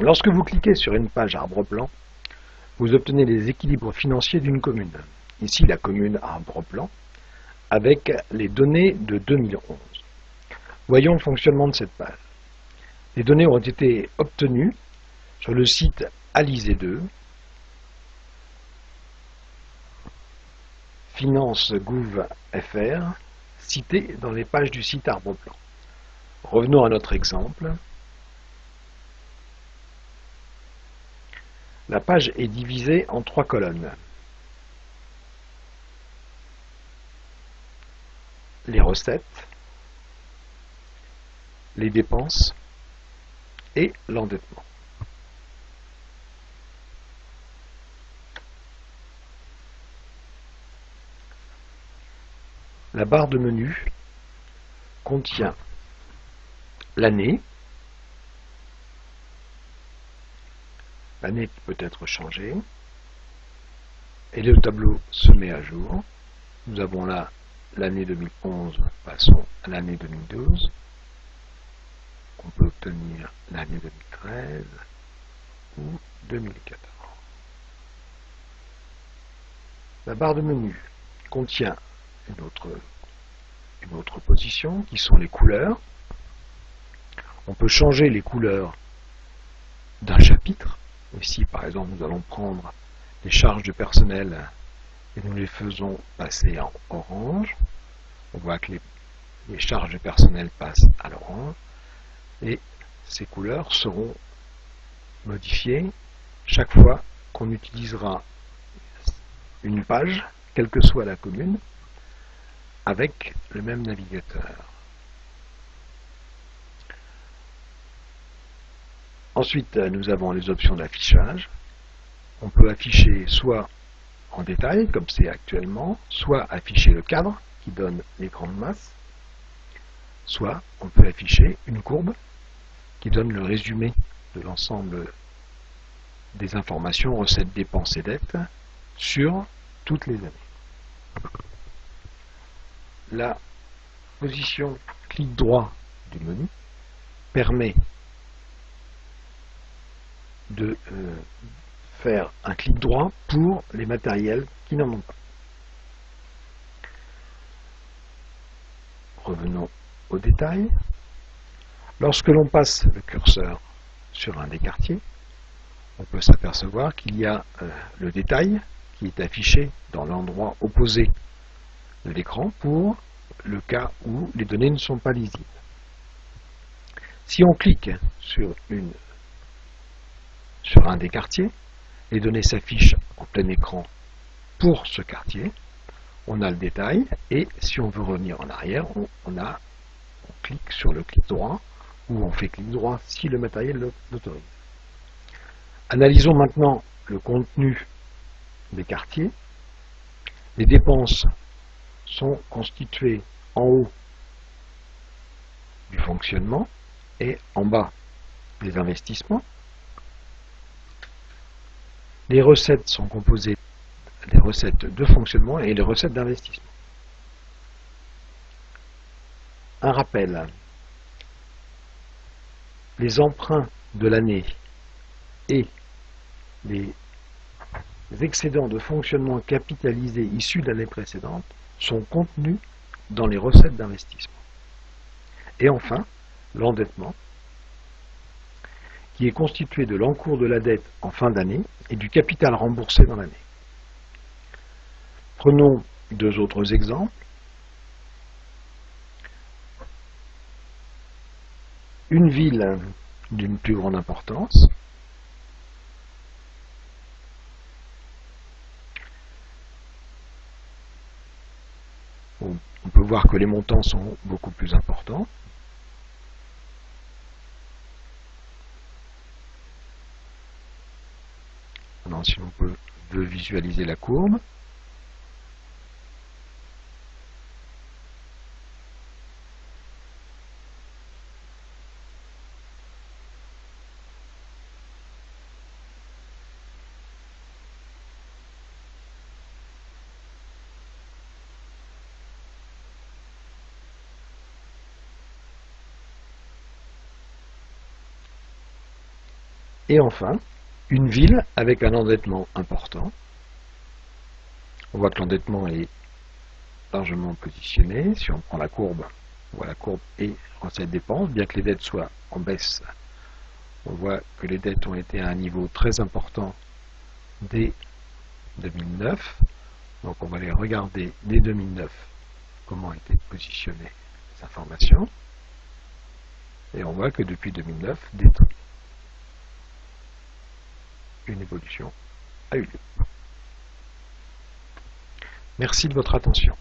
Lorsque vous cliquez sur une page arbre-plan, vous obtenez les équilibres financiers d'une commune. Ici, la commune arbre-plan, avec les données de 2011. Voyons le fonctionnement de cette page. Les données ont été obtenues sur le site Alizé2, Finance.gouv.fr, cité dans les pages du site arbre-plan. Revenons à notre exemple. La page est divisée en 3 colonnes. Les recettes, les dépenses et l'endettement. La barre de menu contient l'année. L'année qui peut être changée. Et le tableau se met à jour. Nous avons là l'année 2011, passons à l'année 2012. On peut obtenir l'année 2013 ou 2014. La barre de menu contient une autre position qui sont les couleurs. On peut changer les couleurs d'un chapitre. Ici, par exemple, nous allons prendre les charges de personnel et nous les faisons passer en orange. On voit que les charges de personnel passent à l'orange et ces couleurs seront modifiées chaque fois qu'on utilisera une page, quelle que soit la commune, avec le même navigateur. Ensuite, nous avons les options d'affichage. On peut afficher soit en détail, comme c'est actuellement, soit afficher le cadre qui donne l'écran de masse, soit on peut afficher une courbe qui donne le résumé de l'ensemble des informations, recettes, dépenses et dettes sur toutes les années. La position clic droit du menu permet de faire un clic droit pour les matériels qui n'en ont pas. Revenons au détail. Lorsque l'on passe le curseur sur un des quartiers, on peut s'apercevoir qu'il y a le détail qui est affiché dans l'endroit opposé de l'écran pour le cas où les données ne sont pas lisibles. Si on clique sur un des quartiers, les données s'affichent en plein écran pour ce quartier. On a le détail et si on veut revenir en arrière, on clique sur le clic droit ou on fait clic droit si le matériel l'autorise. Analysons maintenant le contenu des quartiers. Les dépenses sont constituées en haut du fonctionnement et en bas des investissements. Les recettes sont composées des recettes de fonctionnement et les recettes d'investissement. Un rappel. Les emprunts de l'année et les excédents de fonctionnement capitalisés issus de l'année précédente sont contenus dans les recettes d'investissement. Et enfin, l'endettement, qui est constitué de l'encours de la dette en fin d'année et du capital remboursé dans l'année. Prenons deux autres exemples. Une ville d'une plus grande importance. On peut voir que les montants sont beaucoup plus importants. Maintenant, si on veut visualiser la courbe, Et enfin, une ville avec un endettement important. On voit que l'endettement est largement positionné. Si on prend la courbe, on voit la courbe et recettes-dépenses, bien que les dettes soient en baisse. On voit que les dettes ont été à un niveau très important dès 2009. Donc on va aller regarder dès 2009 comment étaient positionnées les informations. Et on voit que depuis 2009, une évolution a eu lieu. Merci de votre attention.